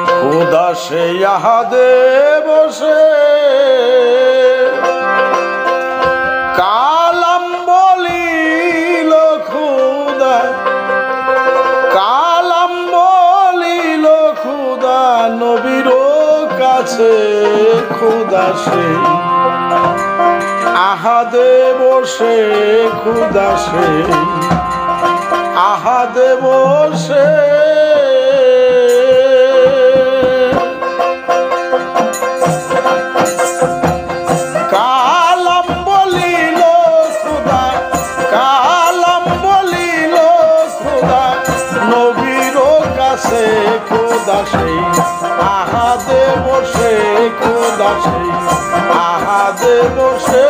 खुदा से यादे बसे कालम बोलिल खुदा कालम बोलिल खुदा नबीरो काछे खुदा से आहादे बसे खुदा से आहादे बसे खुदा से आहादे बसे खुदा से आहादे बसे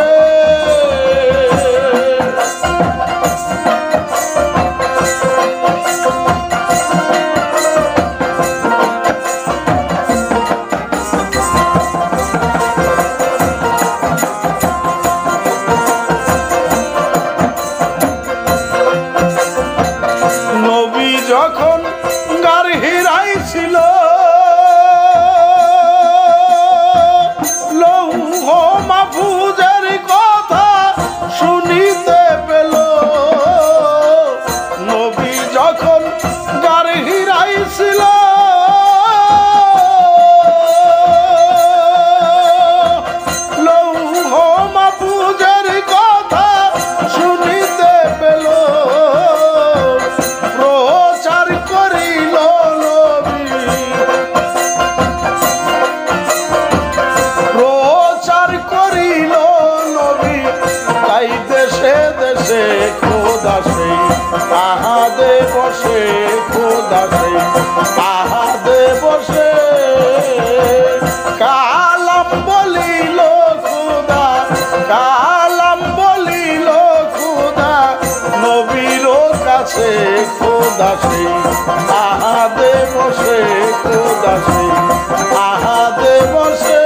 नबी जखन गार हिराइছিল লৌহ মাহফুজের কথা শুনিতে পেল নবী যখন গার হিরাইছিল লৌহ মাহফুজের কথা শুনিতে পেল প্রচার করিল खुदा से आहादे बसे खुदा से आहादे बसे कालम बोलिल खुदा कालम बोलिल खुदा नबीरो काछे खुदा से आहादे बसे खुदा से आहादे बसे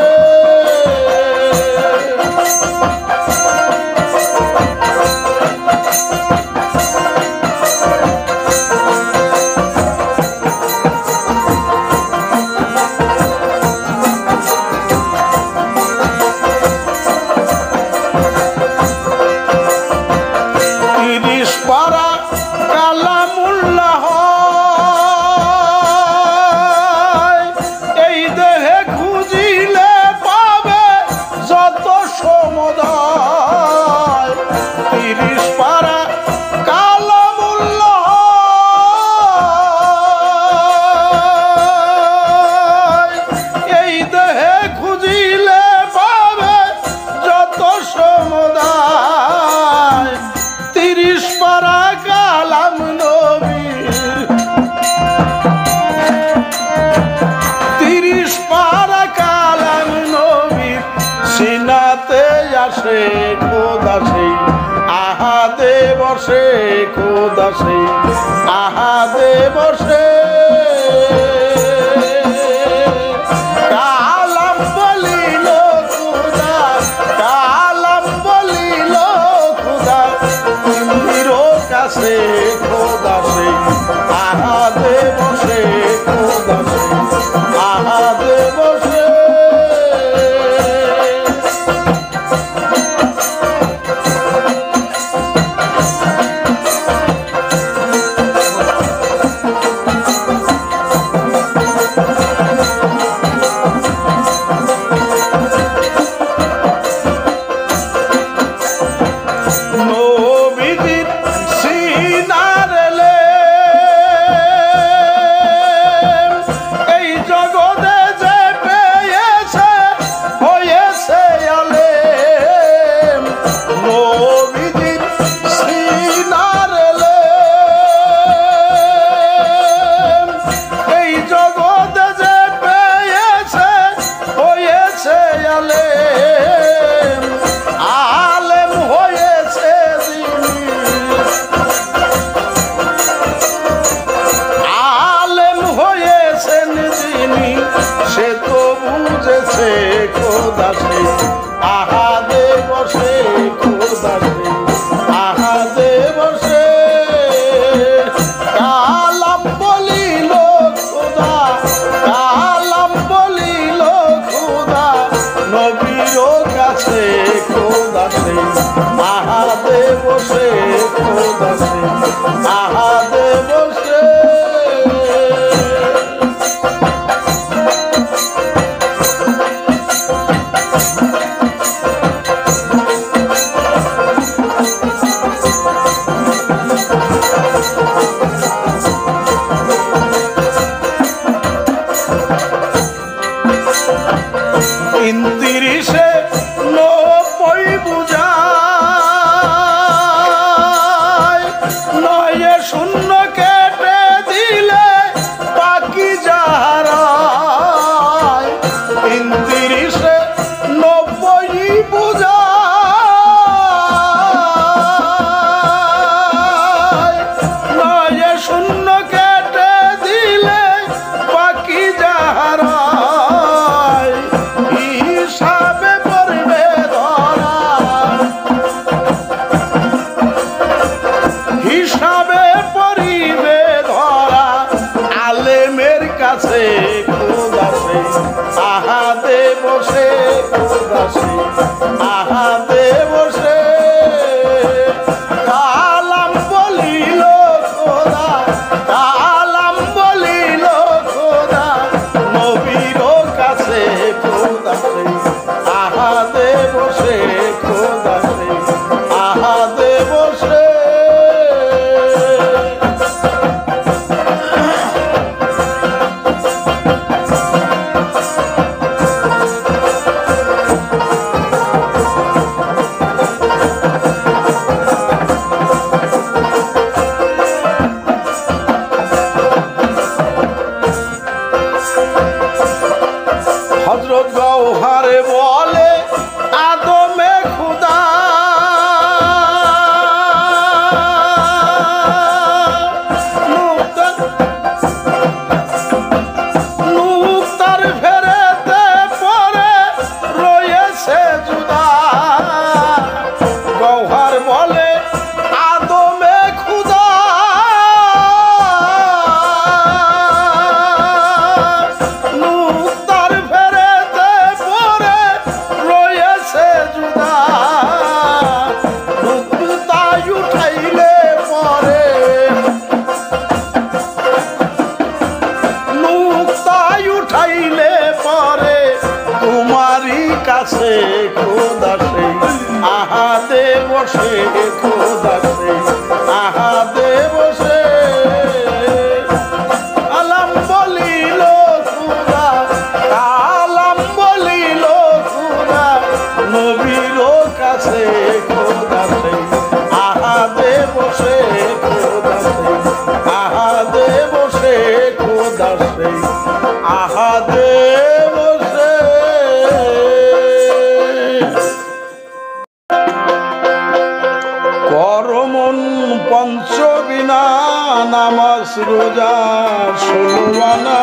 खुदा से आहादे बसे खुदा से आहादे बसे कालम बोलिल खुदा कालम बोलिल खुदा नबीरो काछे खुदा से आहादे बसे खुदा से आहादे बसे কাছে খোদাসে আহা দে বসে খোদাসে আহা দে বসে কালাম বলিল খোদা কালাম বলিল খোদা নবীর কাছে খোদাসে আহা দে বসে খোদাসে আহা দে বসে হযরত গওহারে বলে আদমে খুদা নুক্তার ফেরেতে পরে রয়েছে জুদা গওহার বলে আদমে খুদা নুক্তার ফেরেতে পরে রয়েছে জুদা নুক্তায় উঠাইলে পরে নুক্তায় উঠাইলে পরে তোমারই কাছে খোদাসে আহা দে বসে খোদাসে আহা দে বসে কালাম বলিল খুদা কালাম বলিল খুদা নবীর কাছে খোদাসে আহা দে বসে খোদাসে আহা দে বসে খোদাসে আহা দে বসে করমন পঞ্চবিনা নামাজ রোজা 16 আনা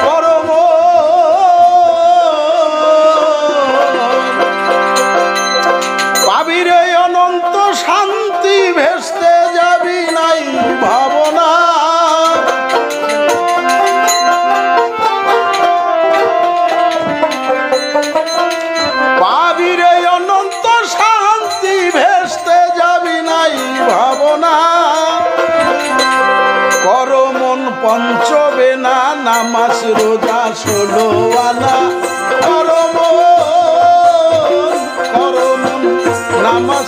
করম পাবিরে অনন্ত শান্তি ভেস্তে যাবি নাই ভাবনা পাবিরে অনন্ত শান্তি ভেস্তে যাবি নাই ভাবনা করমন পঞ্চবেনা নামাজ রোজা 16 আনা করমন নামাজ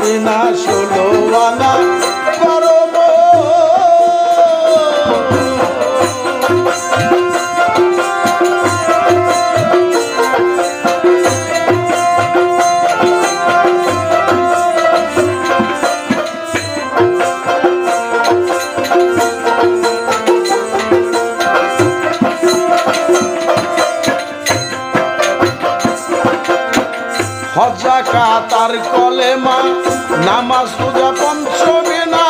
বিনা 16 আনা করমন হজ্জা কাতার কলেমা নামাজ রোজা পঞ্চবিনা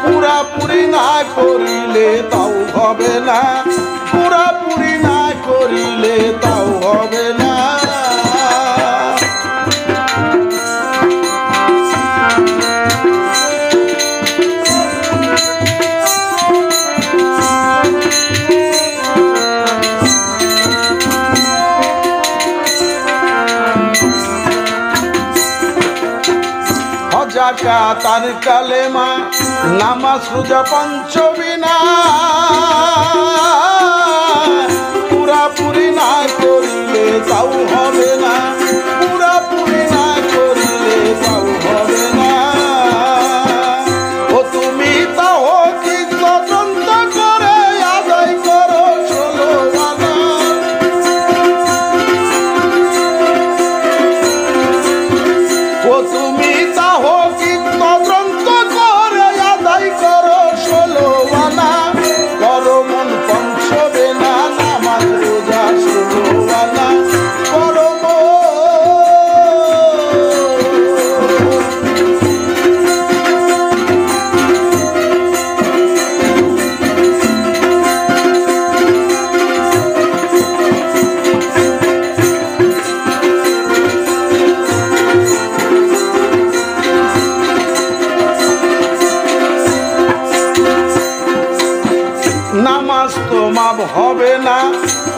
পুরাপুরি না করিলে তাও হবে না পুরাপুরি না করিলে তাও হবে না কাতার কালেমা নামাজ রোজা পঞ্চবিনা পুরাপুরি না করিলে তাও হবে না পুরাপুরি না করিলে তাও হবে না ও তুমি তাও কি তদন্ত করে আদায় করো 16 আনা ও তুমি তাও কি তদন্ত করে আদায় করো 16 আনা করমন পঞ্চবেনা নামাজ রোজা 16 আনা করমন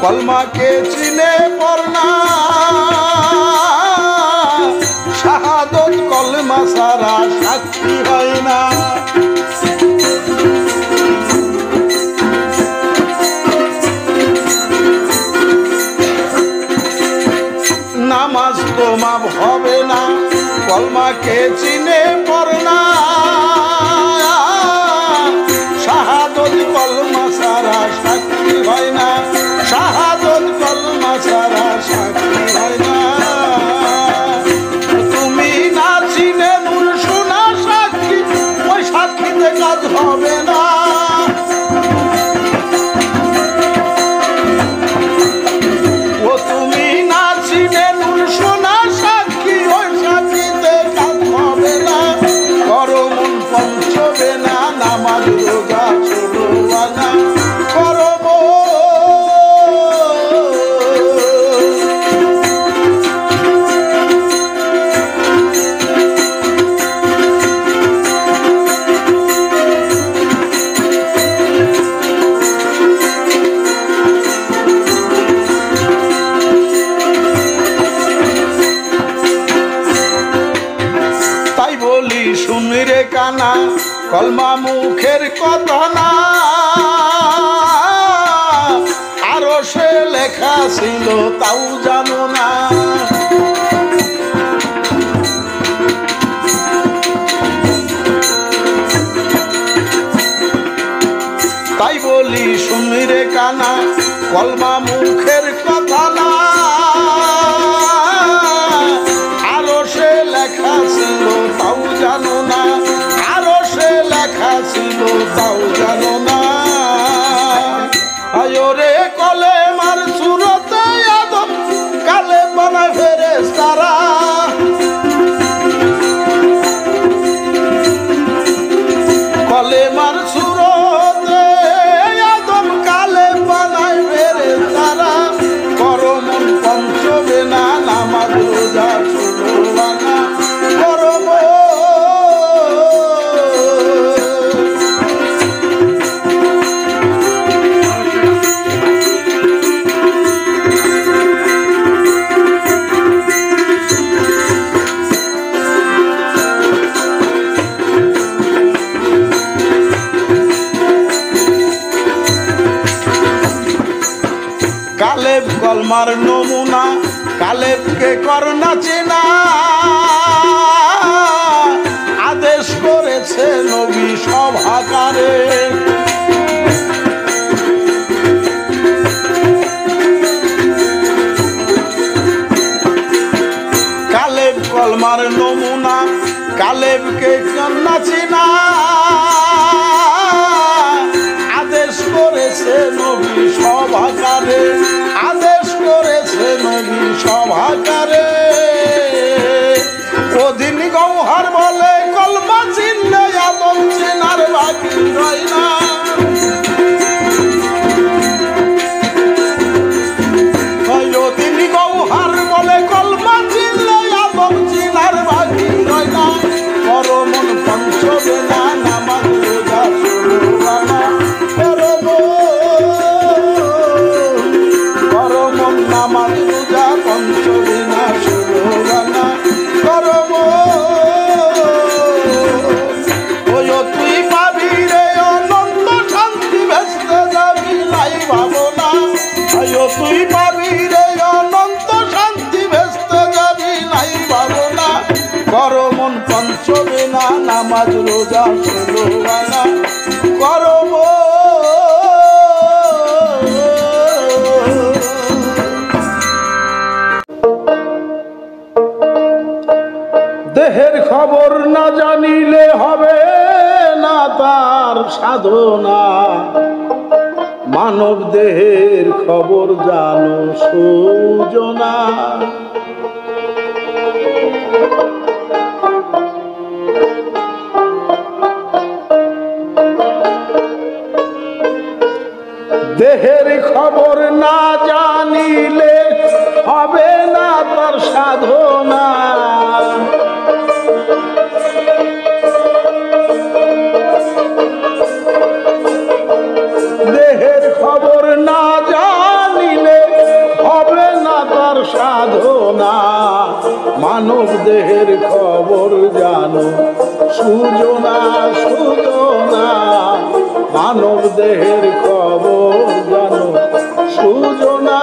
কলমাকে চিনে পড়না শাহাদত কলমা সারা সাক্ষী হয় না নামাজ তো মাপ হবে না কলমাকে চিনে পড়না শাহাদত কলমা সারা সাক্ষী হয় না শাহাদত কলমা সারা সাক্ষী হয় না তুমি না চিনে নূর শোনা সাক্ষী ওই সাক্ষীতে কাজ হবে না ও তুমি না চিনে নূর শোনা সাক্ষী ওই সাক্ষীতে কাজ হবে না করো মন পঞ্চবে না নামাজ রোজা চলো না করো শুনরে কানা কলমা মুখের কথা না আরো সে লেখা ছিল তাও জানো না তাই বলি শুনরে কানা কলমা মুখের কথা না আরো সে লেখা ছিল তাও জানো না আরো সে লেখা ছিল তাও জানো না আয়োরে কলেমার সুরতে আদম কালে বানা ফেরেশতারা কলেমার সুরতে আদম কালে বানায় ফেরেশতারা করো মন পঞ্চবে না নামাজ রোজা চলো না করো কালেব কলমার নমুনা কালেবকে করনা চেনা আদেশ করেছে নবী সভাকারে কালেব কলমার নমুনা কালেবকে করনা চেনা আদেশ করেছে নবী সভাকারে আদেশ করেছে নবী সভাকারে অধীন গৌহার বলে কলমা চিনলে আদম চেনার বাকি রয় না অধীন গৌহার বলে কলমা চিনলে আদম চেনার বাকি রয় না করো মন পঞ্চবে না নামাজ রোজা চলো না নামাজ রোজা পঞ্চবে না শুরু না করব ওই তুই পাবি রে অনন্ত শান্তি ভেস্তে যাবি নাই ভাবনা ওই তুই পাবি রে অনন্ত শান্তি ভেস্তে যাবি নাই ভাবনা করো মন পঞ্চবে না নামাজ রোজা শুরু না করব দেহের খবর না জানিলে হবে না তার সাধনা মানব দেহের খবর জানো সুজনা দেহের খবর না জানিলে হবে না তার সাধনা দেহের খবর না জানিলে সুজনা সুজনা মানব দেহের খবর জানো সুজনা।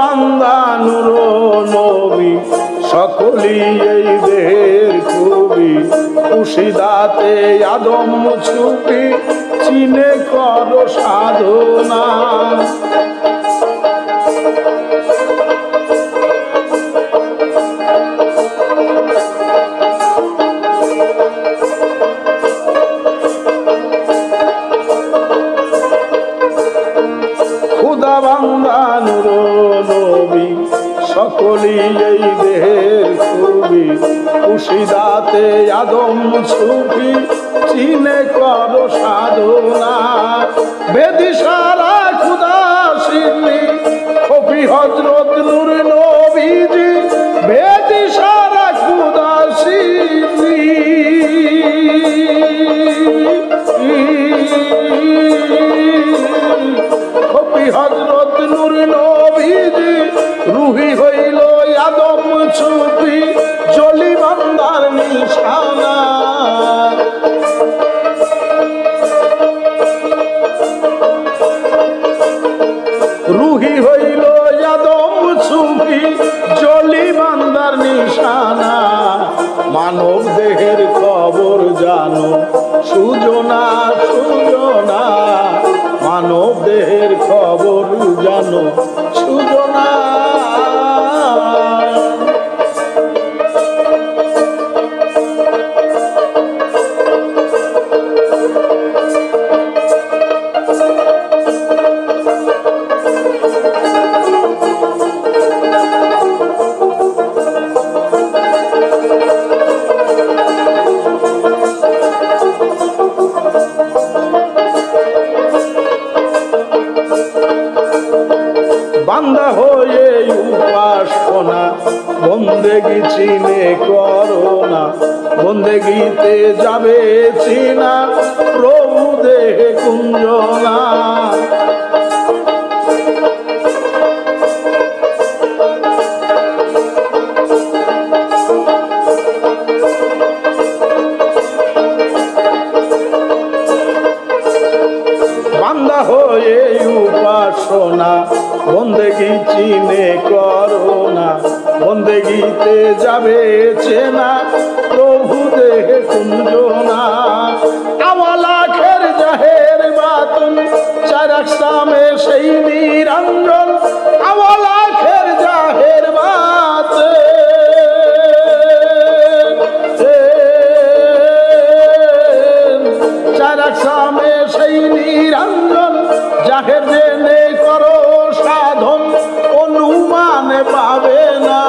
বান্দা নূর নবী সকলি এই দেহের খুবই উশিদাতে আদম ছুপি চিনে কর সাধনা। খুদা বান্দা নূর নবী সকলি এই দেহের খুবই উশিদাতে আদম ছুপি চিনে কর সাধনা। বেদি সারা খুদা শিরনি কফি হযরত নূর নবীজি বেদি সারা খুদা শিরনি হযরত নূর নবীজি রুহি হইল আদম ছুপি জলি বান্দার নিশানা। রুহি হইল আদম ছুপি জলি বান্দার নিশানা। মানব দেহের খবর জানো সুজনা সুজনা মানব দেহের খবর জানো সুজনা। বান্দা হয়ে উপাসনা বন্দেগি চিনে করোনা বন্দেগিতে যাবে চিনা প্রভু দেহে কুঞ্জনা। বান্দা হয়ে উপাসনা বন্দেগি চিনে করোনা বন্দেগিতে যাবে চেনা প্রভু দেহে কুঞ্জনা। আওয়ালাখের জাহের বাতুন চার আকসামে সেই নিরঞ্জন আওয়ালাখের জাহের বাতে চার আকসামে সেই নিরঞ্জন জাহের জেনে করো সাধন অনুমান পাবে না।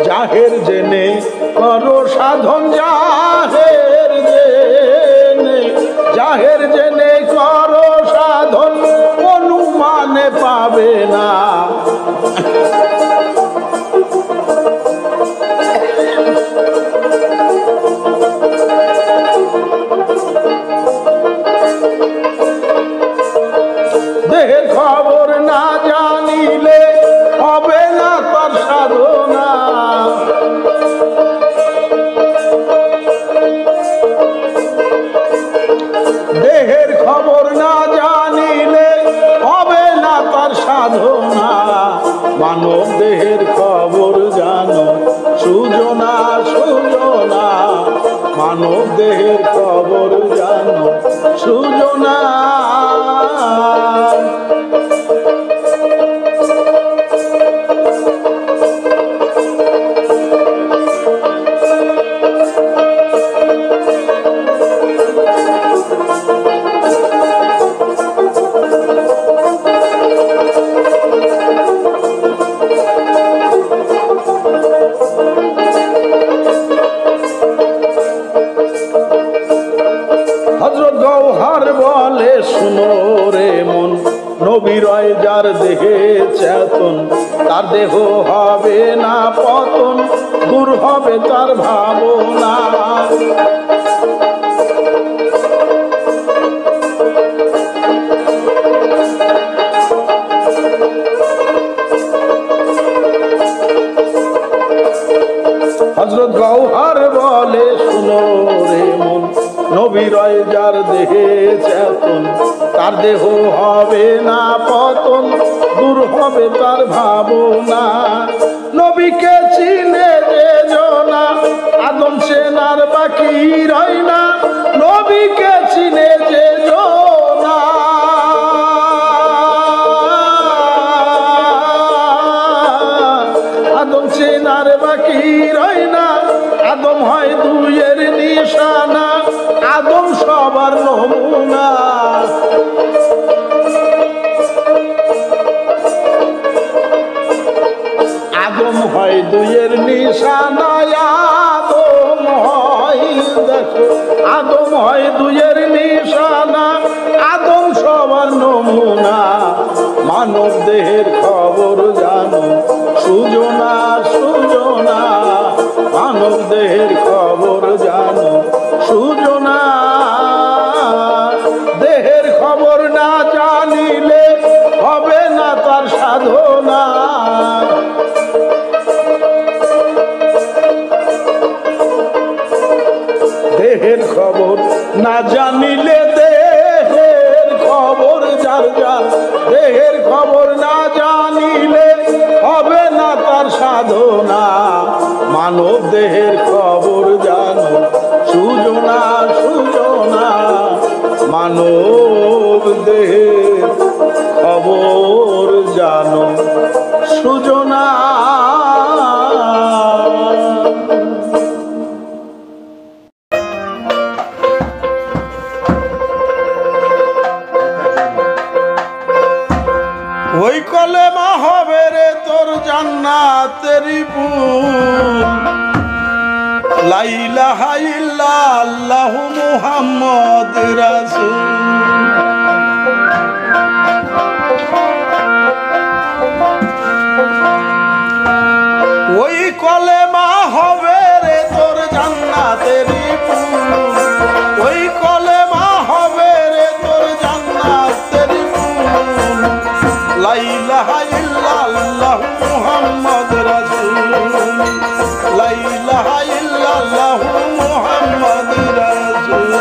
জাহের জেনে করো সাধন জাহের জেনে করো সাধন অনুমানে পাবে না। দেহের খবর না জানিলে হবে না তার সাধনা। দেহের খবর না জানিলে হবে না তার সাধনা। মানব দেহের খবর জানো সুজনা সুজনা মানব দেহের খবর জানো সুজনা। চেতন, তার দেহ হবে না পতন, দূর হবে তার ভাবনা। হযরত গওহার বলে শুনো রে মন, নবী রয় যার দেহে চেতন, তার দেহ হবে না পতন, দূর হবে তার ভাবনা। নবীকে চিনে যে জনা, আদম সেনার বাকি রয় না। নবীকে চিনে যে জনা, আদম সেনার বাকি রয় না। আদম হয় দুইয়ের নিশানা, আদম সবার নমুনা। আদম হয় দুইয়ের নিশানা, আদম হয়, দেখো আদম হয় দুইয়ের নিশানা, আদম সবার নমুনা। মানব দেহের খবর জানো, সুজনা সুজনা, মানব দেহের খবর জানো, সুজনা। দেহের খবর না জানিলে হবে না তার সাধনা। দেহের খবর না জানিলে, দেহের খবর যার যার, দেহের খবর না জানিলে হবে না তার সাধনা। মানব দেহের খবর জানো, সুজনা সুজনা, মানব দেহের খবর জানো, সুজনা। ওই কলেমা হবে রে তোর জান্নাতেরই ফুল, লা ইলাহা ইল্লাল্লাহু মুহাম্মদ রাসূল। ওই কলেমা হবে রে তোর জান্নাতেরই ফুল, ওই কলেমা হবে রে তোর জান্নাতেরই ফুল, লা ইলাহা ইল্লাল্লাহু মুহাম্মদ রাসূল, লা ইলাহা ইল্লাল্লাহু মুহাম্মদ রাসূল।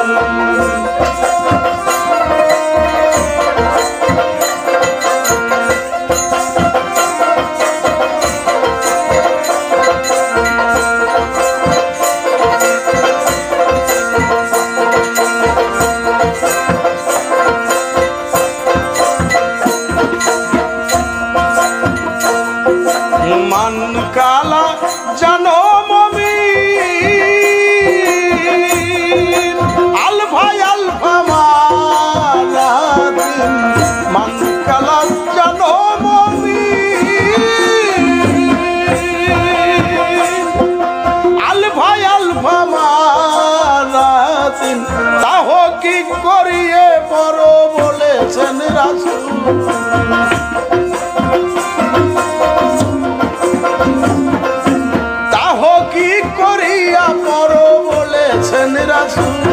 মান কালা জানো মমিন, আলফা আলফা মালাদিন। মান কালা জানো মমিন, আলফা আলফা মালাদিন। তাহকিক করিয়ে বড় বলেছেন রাসূল, রাসূল।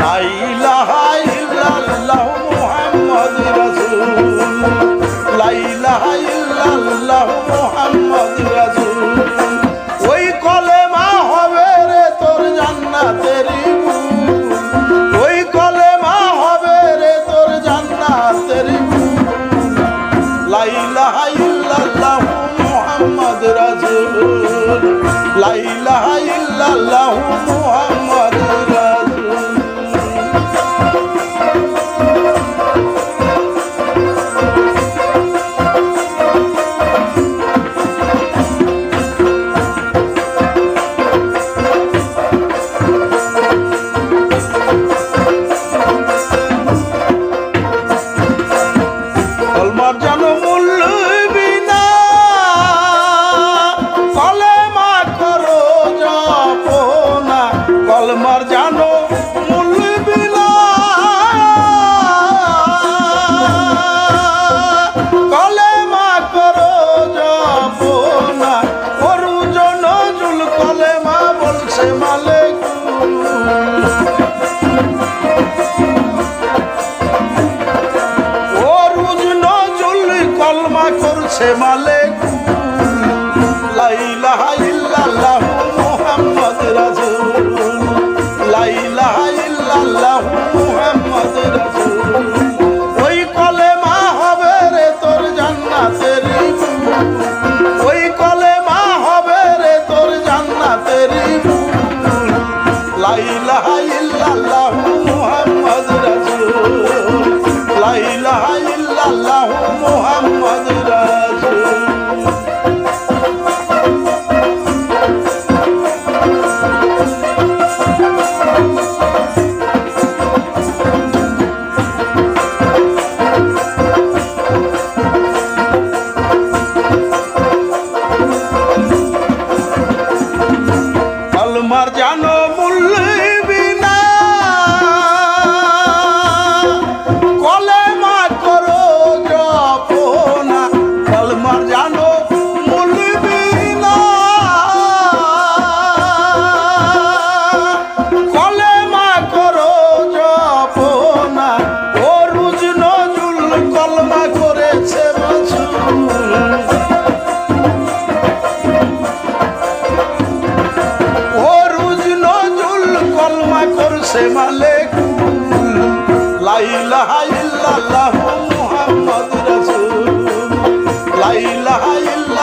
লা ইলাহা ইল্লাল্লাহু মুহাম্মদ রাসূল, লা ইলাহা ইল্লাল্লাহু মুহাম্মদ রাসূল। ওই কলেমা হবে রে তোর জান্নাতেরই ফুল, ওই কলেমা হবে রে তোর জান্নাতেরই ফুল, লা ইলাহা ইল্লাল্লাহু মুহাম্মদ রাসূল, লা ইলাহা ইল্লাল্লাহু মুহাম্মদ রাসূল। কলমার জানো মূল্য বিনা, কলেমা করো জপনা।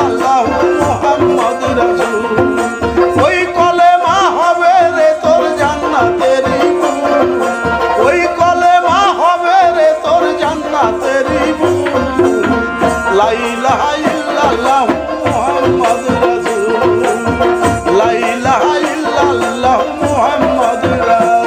ইল্লাল্লাহু মুহাম্মাদুর রাসূল। ওই কলেমা হবে রে তোর জান্নাতেরই ফুল, ওই কলেমা হবে রে তোর জান্নাতেরই ফুল। লা ইলাহা ইল্লাল্লাহু মুহাম্মাদুর রাসূল, লা ইলাহা ইল্লাল্লাহু মুহাম্মাদুর রাসূল।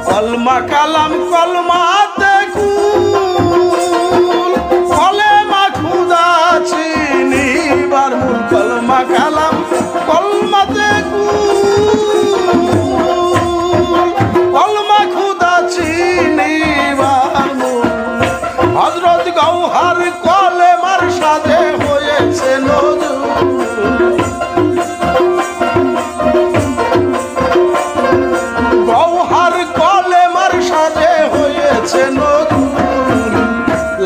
কলমা কালাম কলমাতে কুল, কলেমা খুদা চিনিবার মূল। কলমা কালাম কলমাতে কুল, কলমা খুদা চিনিবার মূল। হযরত গৌহর কলেমার সাথে হয়েছে নজরুল, গৌহর কলেমার সাথে হয়েছে নজরুল।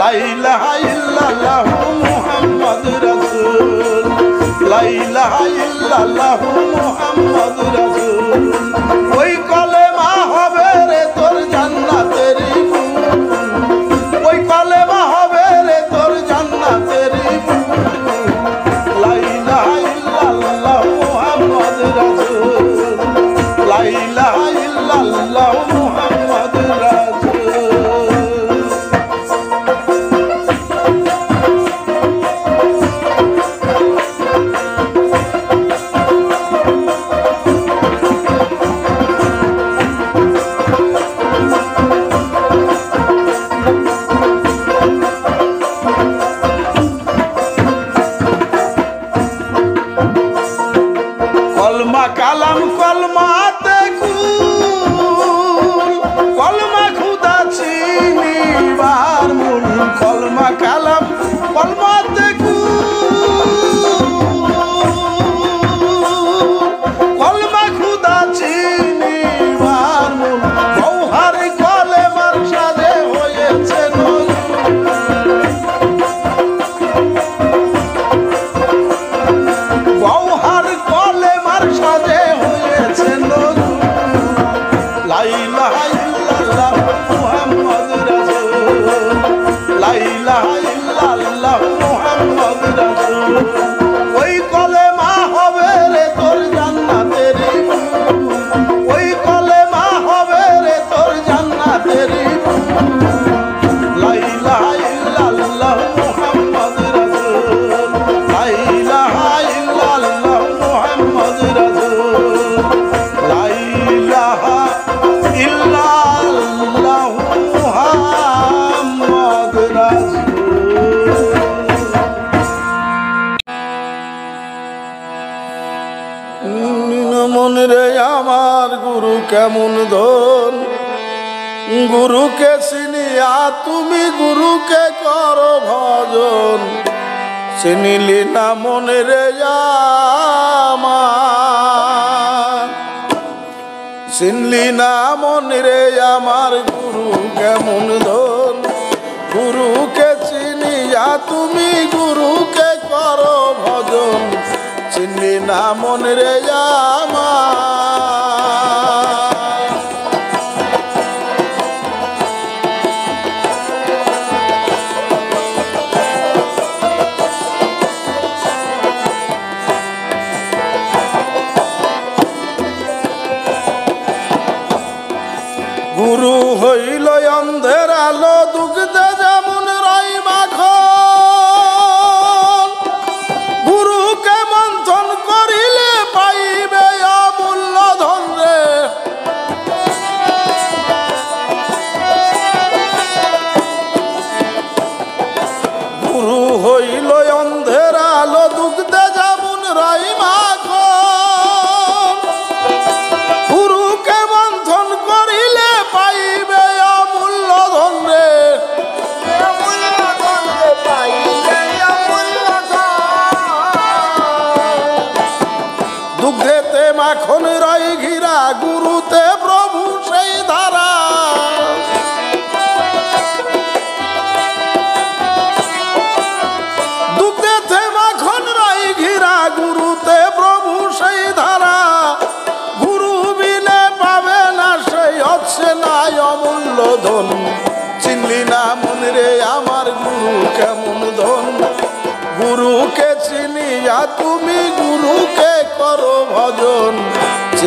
লা ইলাহা ইল্লাল্লাহু মুহাম্মাদুর রাসূল, লা ইলাহা ইল্লাল্লাহু মুহাম্মাদুর রাসূল। ওই কলেমা হবে রে তোর জান্নাতেরই ফুল, ওই কলেমা হবে রে তোর জান্নাতেরই ফুল। লা ইলাহা ইল্লাল্লাহু মুহাম্মাদুর রাসূল, লা ইলাহা ইল্লাল্লাহু মুহাম্মাদুর রাসূল। কলমা কালাম কলমাতে কুল, কলমা খুদা চিনিবার মূল। কলমা কালাম কলমাতে কুল, কলমা খুদা চিনিবার মূল। গৌহর কলেমার সাথে হয়েছে নজরুল, গৌহর কলেমার সাথে হয়েছে নজরুল। লা ইলাহা ইল্লাল্লাহু মুহাম্মাদুর রাসূল, লা ইলাহা ইল্লাল্লাহু মুহাম্মাদুর রাসূল। ওই কলেমা হবে রে তোর জান্নাতেরই ফুল, ওই কলেমা হবে রে তোর জান্নাতেরই ফুল। লা ইলাহা ইল্লাল্লাহু মুহাম্মাদুর রাসূল, লা ইলাহা ইল্লাল্লাহু মুহাম্মাদুর রাসূল, লা ইলাহা ইল্লাল্লাহু মুহাম্মাদুর রাসূল। মন রে আমার গুরু কেমন ধন, গুরুকে চিনিয়া তুমি গুরুকে করো ভজন। চিনিলি না মনে রে আমার, চিনলি না মনে রে আমার গুরু কেমন ধন। গুরুকে চিনিয়া তুমি গুরুকে করো ভজন। চিনলি না মনে রে আমার। গুরু হইল অন্ধের আলো, দুগ্ধে যেমন রাই মাখন। গুরুকে মন্থন করিলে পাইবে অমূল্য ধন রে। গুরু হইল অন্ধের আলো, দুগ্ধে যেমন রাই মাখন। গুরুকে মন্থন করিলে পাইবে অমূল্য ধন রে। দুগ্ধেতে মাখন রাই ঘিরা, গুরুতে প্রভু সেই ধারা।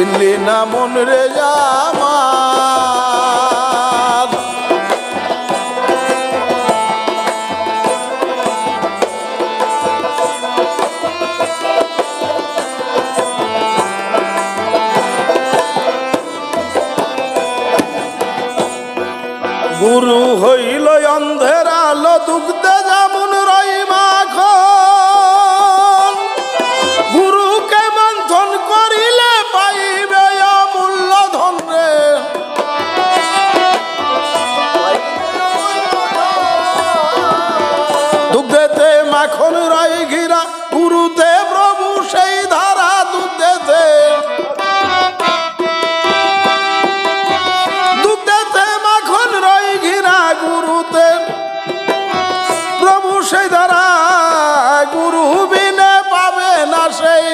চিনলি না মন রে আমার। গুরু হইল অন্ধের আলো দুগ্ধে যেমন রই মাখন, গুরুকে মন্থন করিলে পাইবে অমূল্য ধন রে। দুগ্ধেতে মাখন রই ঘিরা, গুরুতে প্রভু সেই ধারা। দুগ্ধেতে মাখন রই ঘিরা, গুরুতে প্রভু সেই ধারা। গুরু বিনে পাবে না সেই,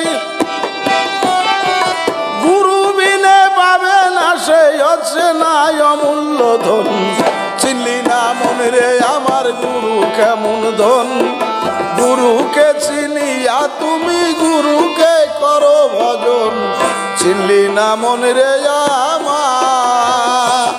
গুরু বিনে পাবে না সেই হচ্ছে না অমূল্য ধন। চিনলি না মন রে আমার গুরু কেমন ধন। গুরুকে চিনিয়া তুমি গুরুকে করো ভজন। চিনলি না মন রে আমার।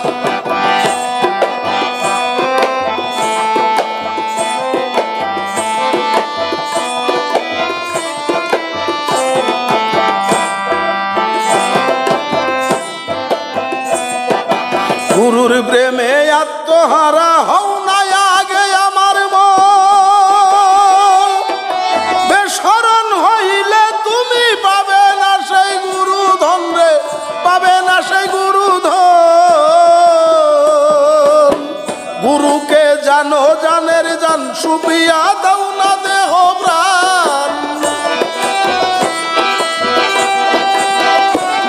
গুরুর প্রেমে আত্মহারা হও না আগে আমার মন। বেশরণ হইলে তুমি পাবে না সেই গুরু ধন রে, পাবে না সেই গুরু ধন। গুরুকে জানো জানের জান, সুপিয়া দাও না দেহ প্রাণ।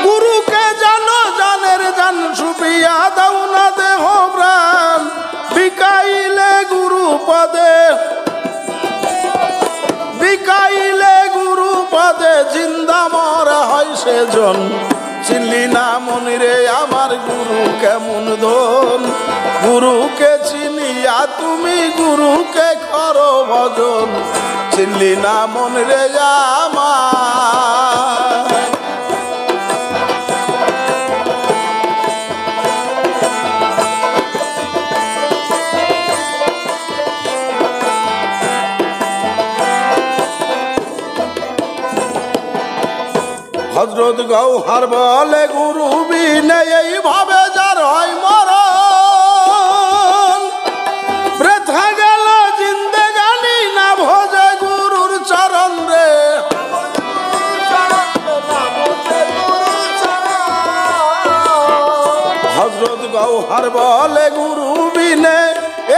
গুরুকে জানো জানের জান, সুপিয়া দাও না দেহ প্রাণ। বিকাইলে গুরু পদে, বিকাইলে গুরু পদে জিন্দা মরা হয় সেজন। চিনলি না মন রে আমার গুরু কেমন ধন। গুরুকে চিনিয়া তুমি গুরুকে করো ভজন। চিনলি না মন রে আমার। হযরত গৌহর বলে গুরু বিনে এইভাবে যার হয় মরণ। বৃথা গেল জিন্দেগানি না ভজে গুরুর চরণ রে। হযরত গৌহর বলে গুরু বিনে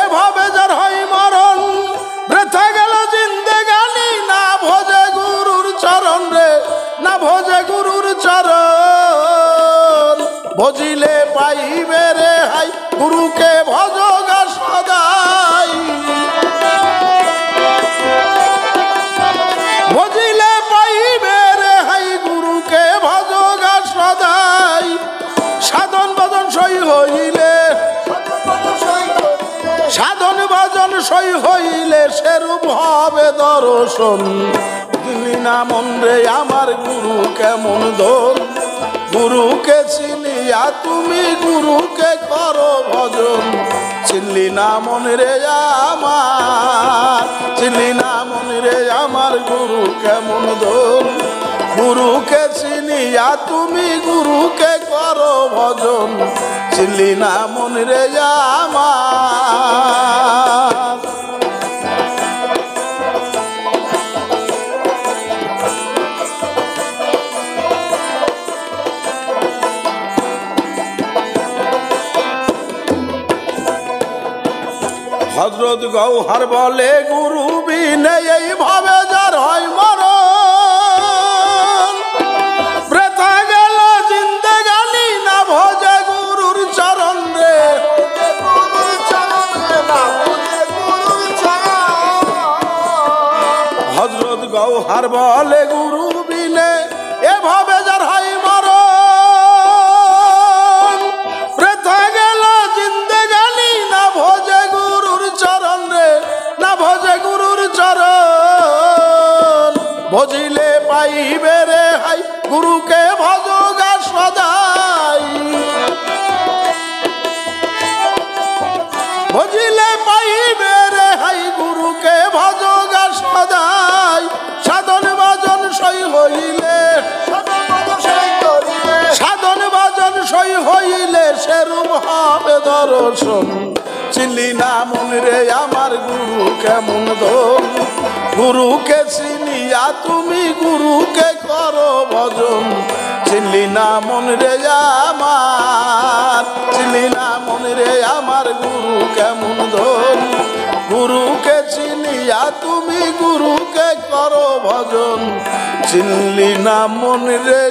এভাবে যার হয় মরণ। বৃথা গেল জিন্দেগানি না ভজে গুরুর চরণ রে, না ভজে গুরুর চরণ। ভজিলে পাইবে রে হাই গুরুকে ভজগা সদাই। ভজিলে পাইবে রে হাই গুরুকে ভজগা সদাই। সাধন ভজন সই হইলে, সাধন ভজন সই হইলে সেরূপ হবে দর্শন। চিনলি না মন রে আমার গুরু কেমন ধন। গুরুকে চিনিয়া তুমি গুরুকে করো ভজন। চিনলি না মন রে আমার। চিনলি না মন রে আমার গুরু কেমন ধন। গুরুকে চিনিয়া তুমি গুরুকে করো ভজন। চিনলি না মন রে আমার। হযরত গৌহর বলে গুরু বিনে এইভাবে যার হয় মরণ। বৃথা গেল জিন্দেগানি না ভজে গুরুর চরণ রে। হযরত গৌহর বলে গুরু বিনে এভাবে যার হয় মরণ। বৃথা গেল জিন্দেগানি না ভজে গুরুর চরণ রে, না ভজে গুরুর চরণ। ভজিলে পাইবে রে হাই গুরুকে ভজগা রূপ হবে দর্শন। চিনলি না মন রে আমার গুরু কেমন ধন, গুরুকে চিনিয়া তুমি গুরুকে করো ভজন। চিনলি না মন রে আমার, চিনলি না মন রে আমার গুরু কেমন ধন, গুরুকে চিনিয়া তুমি গুরুকে করো ভজন। চিনলি না মন রে